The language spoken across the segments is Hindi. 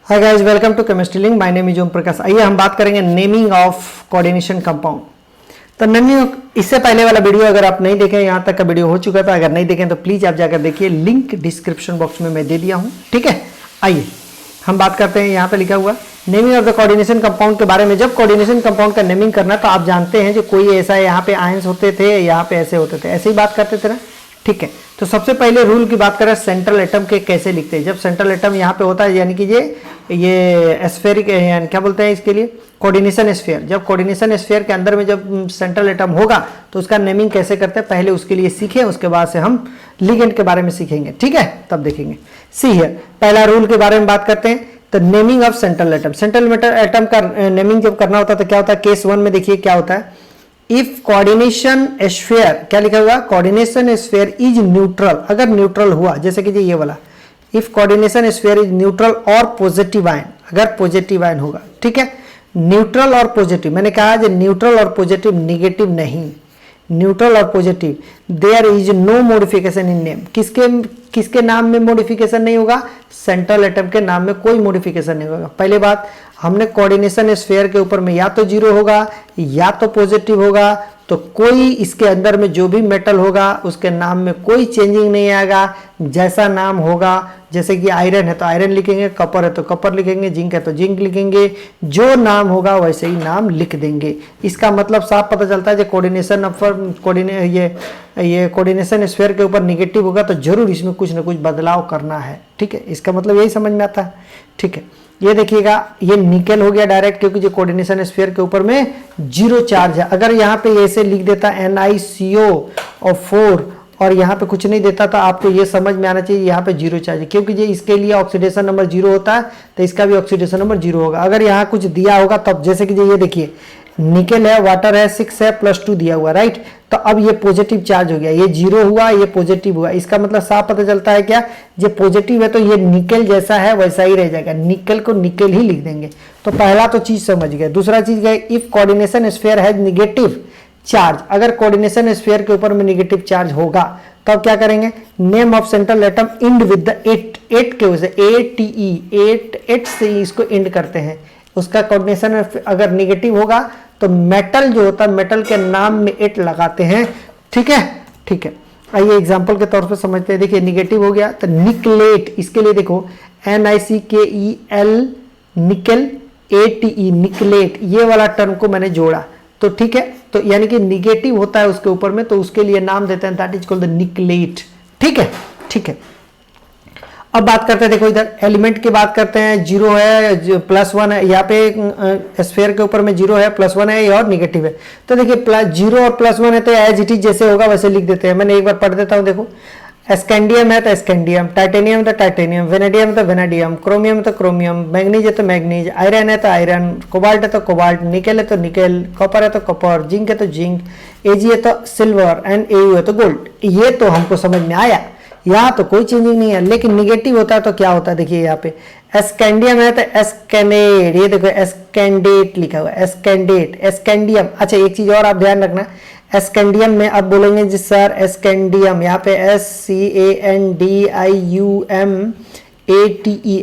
Hi guys, welcome to chemistry link. My name is Om Prakash. आइए हम बात करेंगे नेमिंग ऑफ कोऑर्डिनेशन कंपाउंड। तो नेमिंग, इससे पहले वाला वीडियो अगर आप नहीं देखें, यहाँ तक का वीडियो हो चुका था, अगर नहीं देखें तो प्लीज आप जाकर देखिए, लिंक डिस्क्रिप्शन बॉक्स में मैं दे दिया हूँ। ठीक है, आइए हम बात करते हैं। यहाँ पे लिखा हुआ naming of the coordination compound के बारे में। जब कोऑर्डिनेशन कंपाउंड का नेमिंग करना तो आप जानते हैं जो कोई ऐसा यहाँ पे आयंस होते थे, यहाँ पे ऐसे होते थे, ऐसे ही बात करते थे ना। ठीक है, तो सबसे पहले रूल की बात करें सेंट्रल एटम के कैसे लिखते हैं। जब सेंट्रल एटम यहाँ पे होता है, यानी कि ये स्फेरिक, यानी क्या बोलते हैं इसके लिए, कोऑर्डिनेशन स्फीयर। जब कोऑर्डिनेशन स्फीयर के अंदर में जब सेंट्रल एटम होगा तो उसका नेमिंग कैसे करते हैं, पहले उसके लिए सीखें, उसके बाद से हम लिगेंड के बारे में सीखेंगे। ठीक है, तब देखेंगे। सी हियर, पहला रूल के बारे में बात करते हैं। तो naming of central atom, central atom का नेमिंग जब करना होता है तो क्या होता है, केस 1 में देखिए क्या होता है। इफ कोऑर्डिनेशन स्फीयर, क्या लिखा हुआ, कोऑर्डिनेशन स्फीयर इज न्यूट्रल, अगर न्यूट्रल हुआ, जैसे कि ये वाला, if coordination sphere is neutral और पॉजिटिव आयन, अगर पॉजिटिव आयन होगा। ठीक है, न्यूट्रल और पॉजिटिव, मैंने कहा जो न्यूट्रल और पॉजिटिव, निगेटिव नहीं, न्यूट्रल और positive, there is no modification in name. किसके नाम में मॉडिफिकेशन नहीं होगा, सेंट्रल एटम के नाम में कोई मॉडिफिकेशन नहीं होगा। पहले बात, हमने कोऑर्डिनेशन स्फीयर के ऊपर में या तो जीरो होगा या तो पॉजिटिव होगा, तो कोई इसके अंदर में जो भी मेटल होगा उसके नाम में कोई चेंजिंग नहीं आएगा। जैसा नाम होगा, जैसे कि आयरन है तो आयरन लिखेंगे, कॉपर है तो कॉपर लिखेंगे, जिंक है तो जिंक लिखेंगे, जो नाम होगा वैसे ही नाम लिख देंगे। इसका मतलब साफ पता चलता है, जो कोऑर्डिनेशन स्फीयर के ऊपर निगेटिव होगा तो जरूर इसमें कुछ ना कुछ बदलाव करना है। ठीक है, इसका मतलब यही समझ में आता है। ठीक है, ये देखिएगा, ये निकल हो गया डायरेक्ट, क्योंकि जो कोऑर्डिनेशन स्फीयर के ऊपर में जीरो चार्ज है। अगर यहाँ पे ऐसे लिख देता NiCO और 4 और यहाँ पे कुछ नहीं देता तो आपको ये समझ में आना चाहिए यहाँ पे जीरो चार्ज है, क्योंकि ये इसके लिए ऑक्सीडेशन नंबर 0 होता है तो इसका भी ऑक्सीडेशन नंबर 0 होगा। अगर यहाँ कुछ दिया होगा तब, जैसे कि ये देखिए, निकल है, वाटर है, 6 है, +2 दिया हुआ, राइट। तो अब ये पॉजिटिव चार्ज हो गया, ये 0 हुआ, ये पॉजिटिव हुआ। इसका मतलब साफ पता चलता है क्या, ये पॉजिटिव है तो ये निकल जैसा है वैसा ही रह जाएगा, निकल को निकल ही लिख देंगे। तो पहला तो चीज समझ गए। दूसरा चीज गए, if coordination sphere has negative charge, अगर कोऑर्डिनेशन स्फीयर के ऊपर में निगेटिव चार्ज होगा तब तो क्या करेंगे, name of central atom end with the 8 के वजह से 8 से इसको इंड करते हैं। उसका कोऑर्डिनेशन अगर निगेटिव होगा तो मेटल जो होता है, मेटल के नाम में 8 लगाते हैं। ठीक है, ठीक है, आइए एग्जांपल के तौर पे समझते हैं। देखिए निगेटिव हो गया तो निकलेट, इसके लिए देखो NiCKEL, निकल, ATE, निकलेट, ये वाला टर्म को मैंने जोड़ा। तो ठीक है, तो यानी कि निगेटिव होता है उसके ऊपर में तो उसके लिए नाम देते हैं, दैट इज कॉल्ड द निकलेट। ठीक है, ठीक है। अब बात करते हैं, देखो इधर एलिमेंट की बात करते हैं। 0 है, +1 है, यहाँ पे स्फीयर के ऊपर में 0 है, +1 है और निगेटिव है। तो देखिए 0 और +1 है तो एज इट इज जैसे होगा वैसे लिख देते हैं। मैंने एक बार पढ़ देता हूँ, देखो स्कैंडियम है तो स्कैंडियम, टाइटेनियम तो टाइटेनियम, वेनेडियम तो वेनेडियम, क्रोमियम तो क्रोमियम, मैग्नीज है तो मैग्नीज, आयरन है तो आयरन, कोबाल्ट है तो कोबाल्ट, निकल है तो निकल, कॉपर है तो कॉपर, जिंक है तो जिंक, एजी है तो सिल्वर एंड AU है तो गोल्ड। ये तो हमको समझ में आया, यहाँ तो कोई चेंजिंग नहीं है। लेकिन निगेटिव होता है तो क्या होता है, देखिए यहाँ पे स्कैंडियम है तो एस्कैंडेट, ये देखो एस्कैंडेट लिखा हुआ है, एस्कैंडेट, एस्कैंडियम। अच्छा एक चीज और आप ध्यान रखना, एस्कैंडियम में अब बोलेंगे जी सर एस्कैंडियम, यहाँ पे SCANDIUMATE,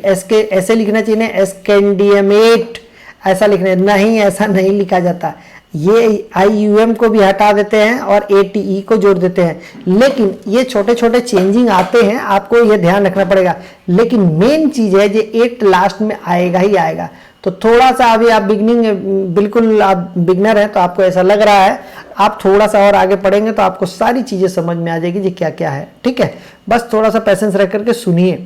इसके ऐसे लिखना चाहिए ना, एस्कैंडियमेट ऐसा लिखना नहीं, ऐसा नहीं लिखा जाता। ये IUM को भी हटा देते हैं और ATE को जोड़ देते हैं। लेकिन ये छोटे छोटे चेंजिंग आते हैं, आपको ये ध्यान रखना पड़ेगा। लेकिन मेन चीज है जो 8 लास्ट में आएगा ही आएगा। तो थोड़ा सा अभी आप बिल्कुल आप बिगनर हैं तो आपको ऐसा लग रहा है, आप थोड़ा सा और आगे पढ़ेंगे तो आपको सारी चीजें समझ में आ जाएगी जी क्या क्या है। ठीक है, बस थोड़ा सा पैसेंस रख करके सुनिए।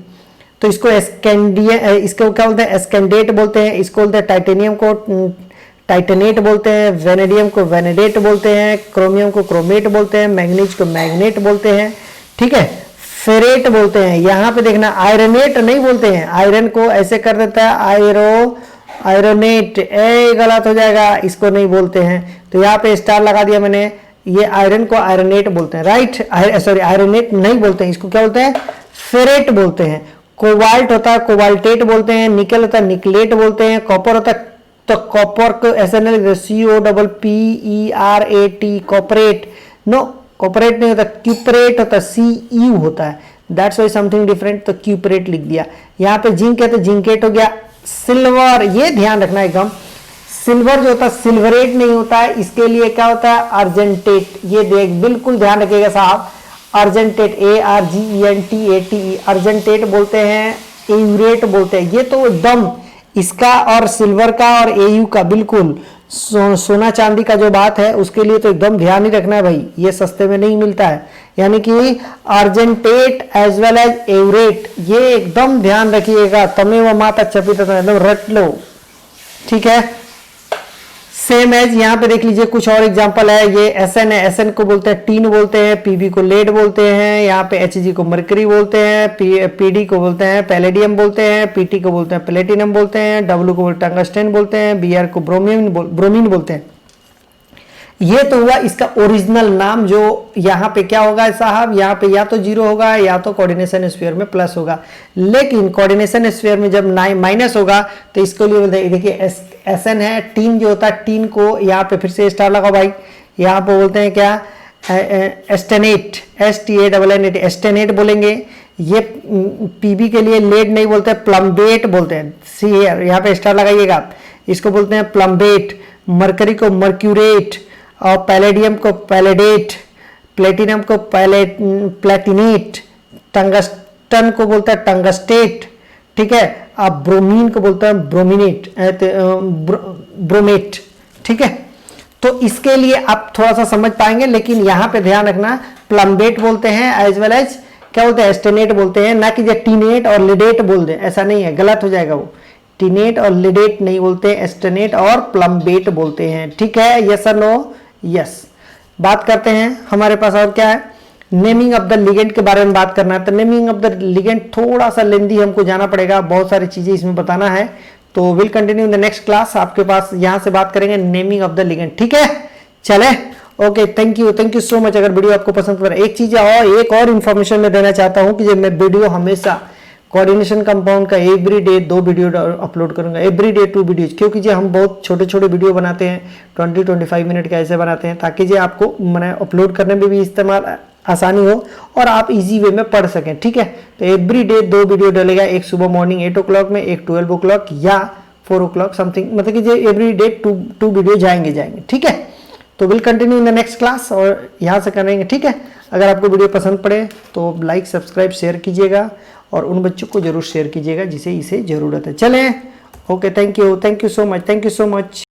तो इसको इसको क्या बोलते हैं, एस्कैंडेट बोलते हैं, इसको बोलते हैं टाइटेनियम को टाइटेनेट बोलते हैं, वेनेडियम को वेनेडेट बोलते हैं, क्रोमियम को क्रोमेट बोलते हैं, मैग्नीज को मैग्नेट बोलते हैं। ठीक है, फेरेट बोलते हैं। यहाँ पे देखना आयरनेट नहीं बोलते हैं, आयरन को ऐसे कर देता है आयरोनेट, गलत हो जाएगा, इसको नहीं बोलते हैं। तो यहाँ पे स्टार लगा दिया मैंने, ये आयरन को आयरनेट बोलते हैं, राइट। सॉरी, आयरनेट नहीं बोलते हैं, इसको क्या बोलते हैं, फेरेट बोलते हैं। कोबाल्ट होता है कोबाल्टेट बोलते हैं, निकल होता है निकलेट बोलते हैं, कॉपर होता है तो कॉपर को ऐसे नहीं लिखते, COPPERAT, कॉपरेट। नो, कॉपरेट नहीं होता, क्यूपरेट होता है, CU होता है, दैट्स वाई समथिंग डिफरेंट, तो क्यूपरेट लिख दिया। यहाँ पे जिंक है तो जिंकेट हो गया, सिल्वर, ये ध्यान रखना एकदम, सिल्वर जो होता है सिल्वरेट नहीं होता है, इसके लिए क्या होता है अर्जेंटेट। ये देख बिल्कुल ध्यान रखिएगा साहब, अर्जेंटेट ARGENTATE अर्जेंटेट बोलते हैं, एयूरेट बोलते हैं। ये तो एकदम इसका और सिल्वर का और AU का बिल्कुल सोना चांदी का जो बात है उसके लिए तो एकदम ध्यान ही रखना है भाई, ये सस्ते में नहीं मिलता है। यानी कि अर्जेंटेट एज वेल एज एवरेट, ये एकदम ध्यान रखिएगा, तमेव माता चपिता, एकदम रट लो, ठीक है। सेम एज यहाँ पे देख लीजिए कुछ और एग्जांपल है, ये SN है, SN को बोलते हैं टीन बोलते हैं, PB को लेड बोलते हैं, यहाँ पे HG को मरकरी बोलते हैं, PD को बोलते हैं पैलेडियम बोलते हैं, PT को बोलते हैं प्लेटिनम बोलते हैं, W को बोलते हैं टंगस्टन बोलते हैं, BR को ब्रोमीन बोलते हैं। ये तो हुआ इसका ओरिजिनल नाम, जो यहाँ पे क्या होगा साहब, यहाँ पे या तो 0 होगा या तो कोऑर्डिनेशन स्फीयर में प्लस होगा, लेकिन कोऑर्डिनेशन स्फीयर में जब माइनस होगा तो इसको लिए बोलते हैं, देखिए SN है, टीन जो होता है टीन को यहाँ पे फिर से स्टार लगाओ भाई, यहाँ पे बोलते हैं क्या एस्टेनेट, STANNAT एस्टेनेट बोलेंगे। ये PB के लिए लेड नहीं बोलते, प्लम्बेट बोलते हैं, सी यहाँ पे स्टार लगाइएगा, इसको बोलते हैं प्लम्बेट। मरकरी को मर्क्यूरेट, और पैलेडियम को पैलेडेट, प्लेटिनम को प्लेटिनेट, टंगस्टन को बोलता है टंगस्टेट, ठीक है। अब ब्रोमीन को बोलता है ब्रोमेट, ठीक है। तो इसके लिए आप थोड़ा सा समझ पाएंगे, लेकिन यहाँ पे ध्यान रखना प्लम्बेट बोलते हैं एज वेल एज क्या बोलते हैं एस्टेनेट बोलते हैं, ना कि टीनेट और लिडेट बोल दें, ऐसा नहीं है, गलत हो जाएगा वो। टीनेट और लिडेट नहीं बोलते, एस्टेनेट और प्लम्बेट बोलते हैं, ठीक है। यस और नो? यस। बात करते हैं हमारे पास और क्या है, नेमिंग ऑफ द लिगेंड के बारे में बात करना है। तो नेमिंग ऑफ द लिगेंड थोड़ा सा लेंदी हमको जाना पड़ेगा, बहुत सारी चीजें इसमें बताना है, तो will continue in the next class. आपके पास यहां से बात करेंगे नेमिंग ऑफ द लिगेंड, ठीक है। चले, okay, thank you so much. अगर वीडियो आपको पसंद पड़ा, एक चीज और एक और इन्फॉर्मेशन मैं देना चाहता हूं कि जब मैं वीडियो हमेशा कोऑर्डिनेशन कंपाउंड का एवरी डे 2 वीडियो अपलोड करूंगा, एवरी डे 2 वीडियोज, क्योंकि जो हम बहुत छोटे छोटे वीडियो बनाते हैं 20-25 मिनट का ऐसे बनाते हैं, ताकि जो आपको मैंने अपलोड करने में भी इस्तेमाल आसानी हो और आप इजी वे में पढ़ सकें, ठीक है। तो एवरी डे 2 वीडियो डलेगा, एक सुबह मॉर्निंग 8 o'clock में, एक 12 o'clock या 4 o'clock समथिंग, मतलब कि जो एवरी डे 2 वीडियो जाएंगे, ठीक है। तो will continue in the next class और यहाँ से करेंगे, ठीक है। अगर आपको वीडियो पसंद पड़े तो लाइक सब्सक्राइब शेयर कीजिएगा और उन बच्चों को जरूर शेयर कीजिएगा जिसे इसे जरूरत है। चलें, okay, thank you so much, thank you so much.